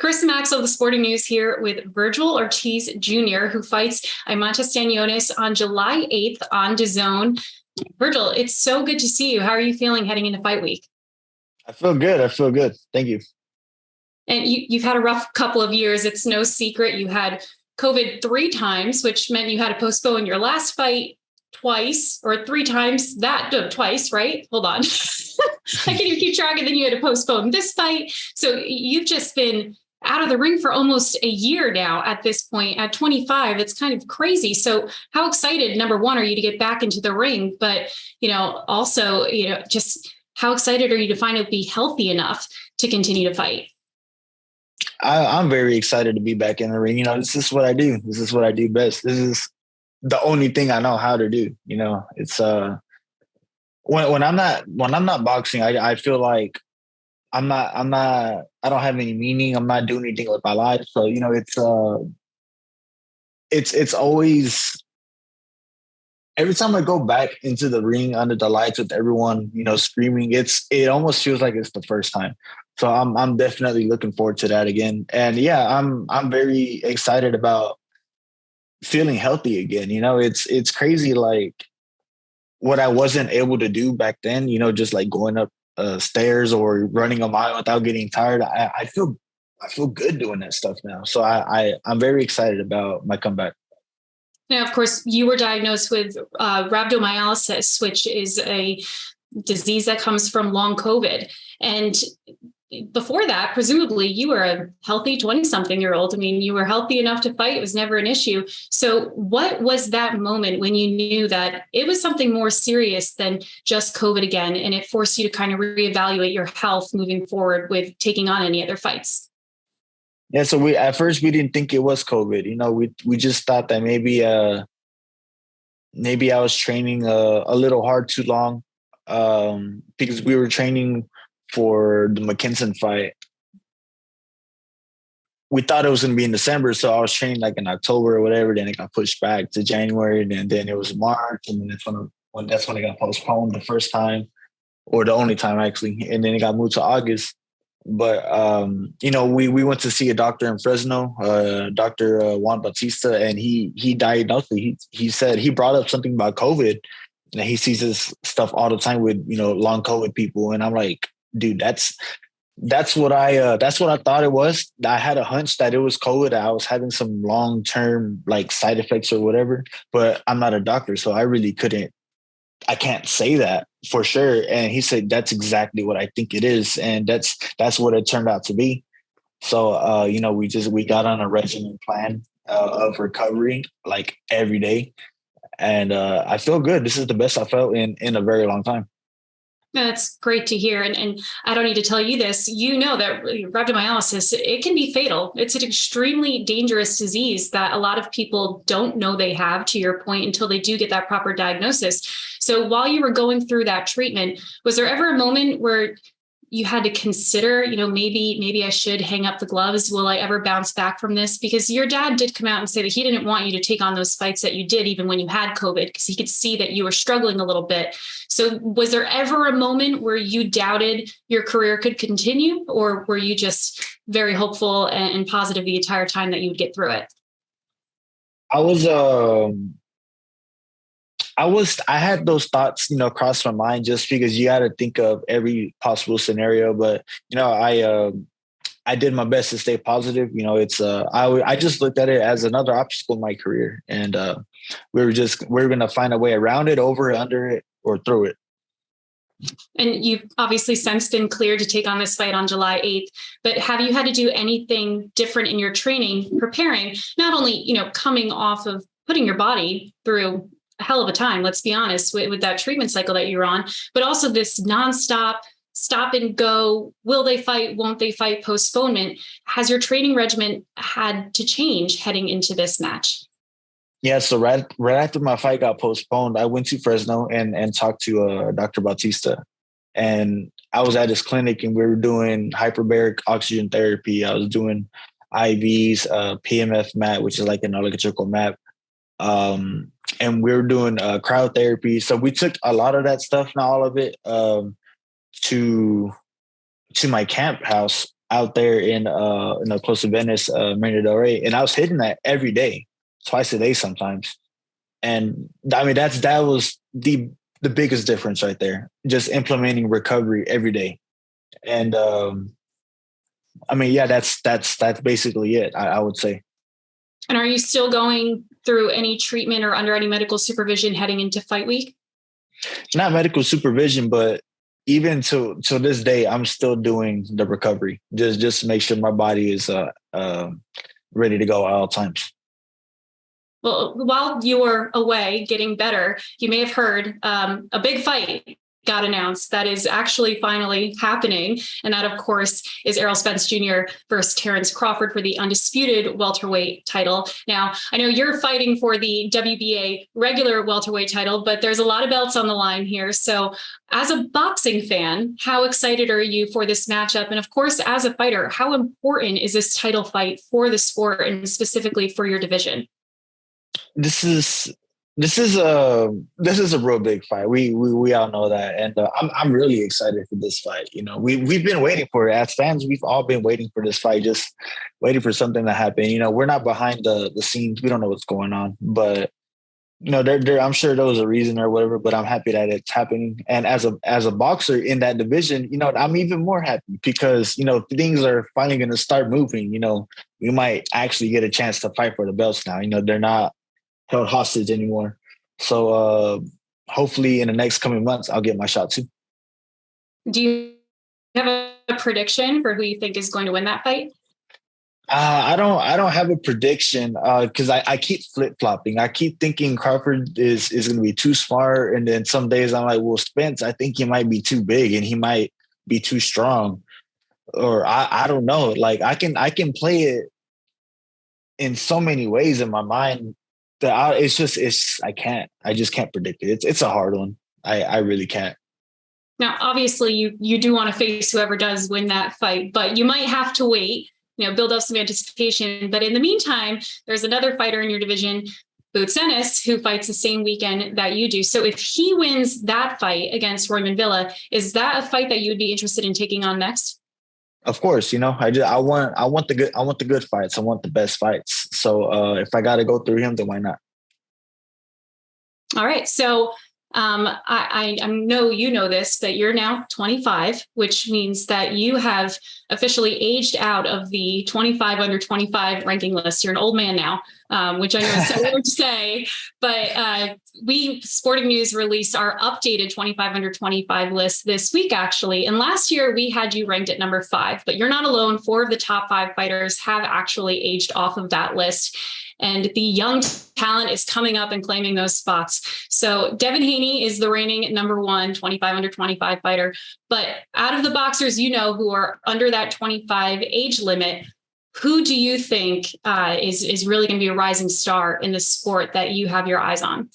Karisa Maxwell, the Sporting News here with Virgil Ortiz Jr., who fights Eimantas Stanionis on July 8th on DAZN. Virgil, it's so good to see you. How are you feeling heading into fight week? I feel good. Thank you. And you've had a rough couple of years. It's no secret. You had COVID 3 times, which meant you had to postpone your last fight twice or 3 times twice, right? Hold on. I can't even keep track. And then you had to postpone this fight. So you've just been out of the ring for almost a year now at this point. At 25, it's kind of crazy. So how excited, number one, are you to get back into the ring? But, also, just how excited are you to finally be healthy enough to continue to fight? I'm very excited to be back in the ring. This is what I do. This is what I do best. This is the only thing I know how to do. It's when I'm not boxing, I feel like I don't have any meaning. I'm not doing anything with my life. So, it's always, every time I go back into the ring under the lights with everyone, screaming, it almost feels like it's the first time. So I'm definitely looking forward to that again. And yeah, I'm very excited about feeling healthy again. It's crazy, like what I wasn't able to do back then, just like going up stairs or running a mile without getting tired. I feel good doing that stuff now. So I'm very excited about my comeback. Now, of course, you were diagnosed with rhabdomyolysis, which is a disease that comes from long COVID. And before that, presumably, you were a healthy 20-something-year-old. I mean, you were healthy enough to fight. It was never an issue. So what was that moment when you knew that it was something more serious than just COVID again, and it forced you to kind of reevaluate your health moving forward with taking on any other fights? Yeah, so at first we didn't think it was COVID. We just thought that maybe I was training a little hard too long, because we were training for the McKinson fight. We thought it was going to be in December, so I was training like in October or whatever. Then it got pushed back to January, and then it was March, and then that's when it got postponed the first time, or the only time actually, and then it got moved to August. But we went to see a doctor in Fresno, Dr. Juan Bautista, and he diagnosed me. He said he brought up something about COVID, and he sees this stuff all the time with long COVID people, and I'm like, dude, that's what I thought it was. I had a hunch that it was COVID. I was having some long-term like side effects or whatever, but I'm not a doctor, so I can't say that for sure. And he said, that's exactly what I think it is. And that's what it turned out to be. So, we got on a regimen plan of recovery, like every day. And I feel good. This is the best I felt in a very long time. That's great to hear. And I don't need to tell you this. You know that rhabdomyolysis, it can be fatal. It's an extremely dangerous disease that a lot of people don't know they have, to your point, until they do get that proper diagnosis. So while you were going through that treatment, was there ever a moment where you had to consider, maybe I should hang up the gloves? Will I ever bounce back from this? Because your dad did come out and say that he didn't want you to take on those fights that you did, even when you had COVID, because he could see that you were struggling a little bit. So was there ever a moment where you doubted your career could continue, or were you just very hopeful and positive the entire time that you would get through it? I had those thoughts, cross my mind, just because you got to think of every possible scenario. But, I did my best to stay positive. I just looked at it as another obstacle in my career. And we're going to find a way around it, over it, under it, or through it. And you've obviously since been cleared to take on this fight on July 8th, but have you had to do anything different in your training, preparing, not only, coming off of putting your body through a hell of a time, let's be honest, with that treatment cycle that you're on, but also this nonstop stop and go, will they fight, won't they fight postponement? Has your training regimen had to change heading into this match? Yeah, so right after my fight got postponed, I went to Fresno and talked to Dr. Bautista. And I was at his clinic, and we were doing hyperbaric oxygen therapy. I was doing IVs, PMF mat, which is like an electrical mat. And we were doing cryotherapy. So we took a lot of that stuff, not all of it, to my camp house. out there in close to Venice, Marina Del Rey, and I was hitting that every day, twice a day sometimes. And I mean that was the biggest difference right there. Just implementing recovery every day. And I mean, yeah, that's basically it, I would say. And are you still going through any treatment or under any medical supervision heading into fight week? Not medical supervision, but even to this day, I'm still doing the recovery just to make sure my body is ready to go at all times. Well, while you were away getting better, you may have heard a big fight got announced that is actually finally happening. And that, of course, is Errol Spence Jr. versus Terrence Crawford for the undisputed welterweight title. Now, I know you're fighting for the WBA regular welterweight title, but there's a lot of belts on the line here. So as a boxing fan, how excited are you for this matchup? And of course, as a fighter, how important is this title fight for the sport and specifically for your division? This is a real big fight. We all know that, and I'm really excited for this fight. You know, we've been waiting for it as fans. We've all been waiting for this fight, just waiting for something to happen. You know, we're not behind the scenes. We don't know what's going on, but you know, I'm sure there was a reason or whatever. But I'm happy that it's happening. And as a boxer in that division, you know, I'm even more happy because you know things are finally going to start moving. You know, we might actually get a chance to fight for the belts now. You know, they're not held hostage anymore. So hopefully in the next coming months, I'll get my shot too. Do you have a prediction for who you think is going to win that fight? I don't have a prediction because I keep flip flopping. I keep thinking Crawford is going to be too smart, and then some days I'm like, well, Spence, I think he might be too big and he might be too strong, or I don't know. Like I can play it in so many ways in my mind. I just can't predict it. It's a hard one. I really can't. Now, obviously, you do want to face whoever does win that fight, but you might have to wait, you know, build up some anticipation. But in the meantime, there's another fighter in your division, Boots Ennis, who fights the same weekend that you do. So if he wins that fight against Royman Villa, is that a fight that you would be interested in taking on next? Of course, you know, I want the good fights. I want the best fights. So if I got to go through him, then why not? All right. So I know you know this, but you're now 25, which means that you have officially aged out of the 25 under 25 ranking list. You're an old man now, which I know is so weird to say, but we Sporting News released our updated 25 under 25 list this week, actually. And last year we had you ranked at number 5, but you're not alone. 4 of the top 5 fighters have actually aged off of that list. And the young talent is coming up and claiming those spots. So Devin Haney is the reigning number 1 25 under 25 fighter. But out of the boxers, you know, who are under that 25 age limit, who do you think is really going to be a rising star in the sport that you have your eyes on?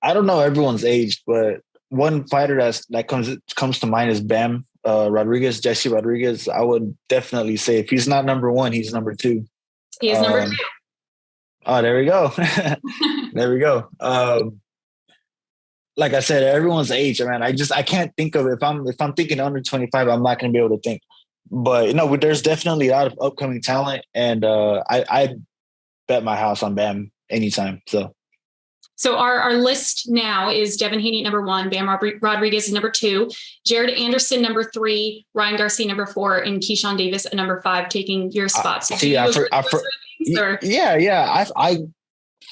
I don't know everyone's age, but one fighter that comes to mind is Bam Rodriguez, Jesse Rodriguez. I would definitely say if he's not number 1, he's number 2. He is number 2. Oh, there we go. There we go. Like I said, everyone's age, man. I can't think of if I'm thinking under 25, I'm not going to be able to think. But you know, there's definitely a lot of upcoming talent, and I bet my house on Bam anytime. So our list now is Devin Haney number 1, Bam Rodriguez is number 2, Jared Anderson number 3, Ryan Garcia number 4, and Keyshawn Davis at number 5, taking your spots. I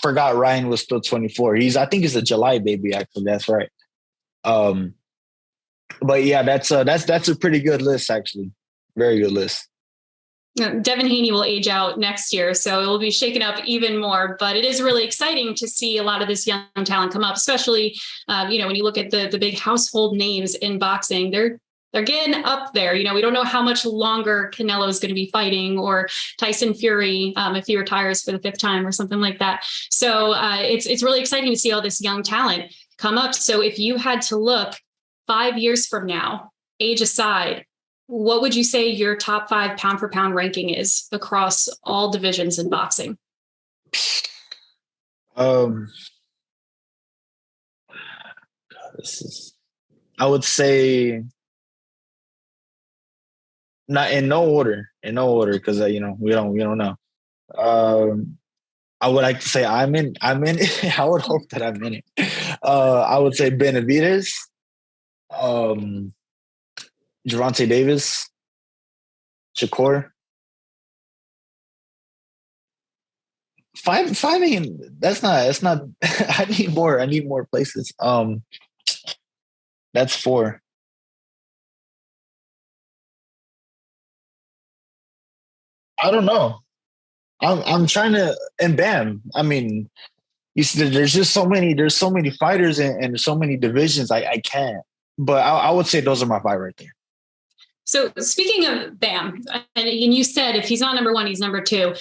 forgot Ryan was still 24. I think he's a July baby. Actually, that's right. But yeah, that's a pretty good list, actually. Very good list. Devin Haney will age out next year, so it will be shaken up even more. But it is really exciting to see a lot of this young talent come up, especially you know, when you look at the big household names in boxing. They're getting up there. You know, we don't know how much longer Canelo is going to be fighting, or Tyson Fury if he retires for the 5th time or something like that. So it's really exciting to see all this young talent come up. So if you had to look 5 years from now, age aside, what would you say your top 5 pound for pound ranking is across all divisions in boxing? I would say not in no order, because we don't know. I would like to say I'm in. I would hope that I'm in it. I would say Benavidez, Gervonta Davis, Shakur. Five ain't. That's not. I need more. I need more places. That's four. I don't know. I'm trying to, and bam. I mean, you see, there's just so many. There's so many fighters and there's so many divisions. I can't. But I would say those are my five right there. So speaking of bam, and you said if he's not number one, he's number two.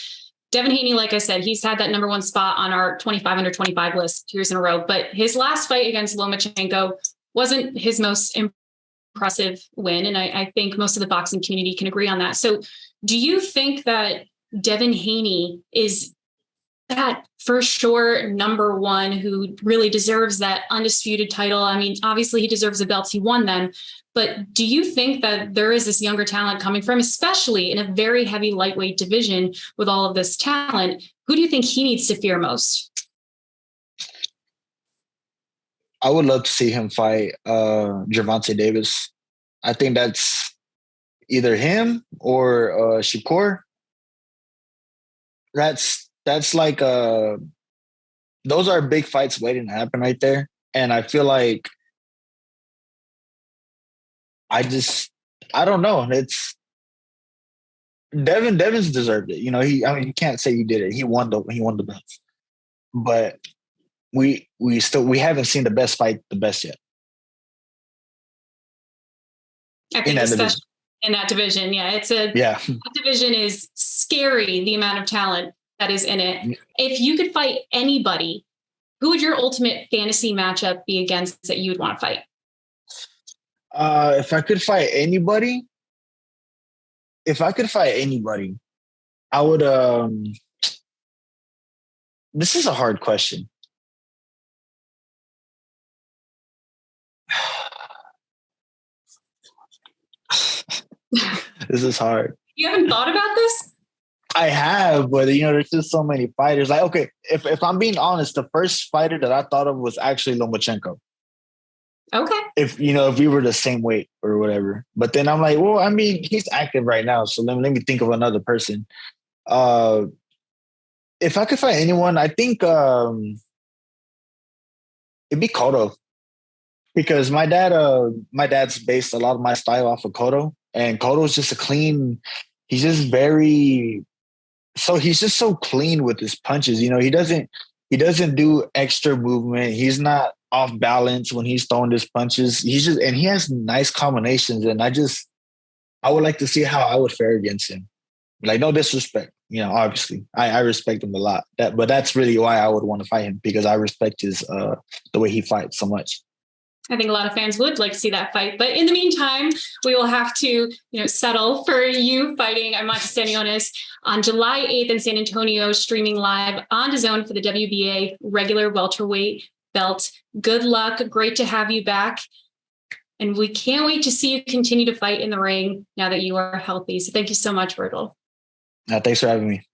Devin Haney, like I said, he's had that number one spot on our 25 under 25 list 2 years in a row. But his last fight against Lomachenko wasn't his most impressive win. And I think most of the boxing community can agree on that. So do you think that Devin Haney is that for sure number one who really deserves that undisputed title? I mean, obviously he deserves the belts. He won them. But do you think that there is this younger talent coming from, especially in a very heavy lightweight division with all of this talent? Who do you think he needs to fear most? I would love to see him fight Gervonta Davis. I think that's either him or Shakur. That's like those are big fights waiting to happen right there. And I feel like I don't know. It's Devin's deserved it. You can't say he did it. He won the belts. But we haven't seen the best fight the best yet. I think in that division. Yeah. That division is scary, the amount of talent that is in it. If you could fight anybody, who would your ultimate fantasy matchup be against that you would want to fight? If I could fight anybody, I would. This is a hard question. This is hard. You haven't thought about this? I have, but there's just so many fighters. Like, okay, if I'm being honest, the first fighter that I thought of was actually Lomachenko. Okay. If we were the same weight or whatever. But then I'm like, well, I mean, he's active right now. So let me think of another person. If I could fight anyone, I think it'd be Cotto. Because my dad's based a lot of my style off of Cotto. And Cotto's just he's just so clean with his punches. He doesn't do extra movement. He's not off balance when he's throwing his punches. And he has nice combinations. And I would like to see how I would fare against him. Like, no disrespect, obviously I respect him a lot. But that's really why I would want to fight him, because I respect his, the way he fights so much. I think a lot of fans would like to see that fight. But in the meantime, we will have to, settle for you fighting Eimantas Stanionis on July 8th in San Antonio, streaming live on DAZN for the WBA regular welterweight belt. Good luck. Great to have you back. And we can't wait to see you continue to fight in the ring now that you are healthy. So thank you so much, Virgil. Thanks for having me.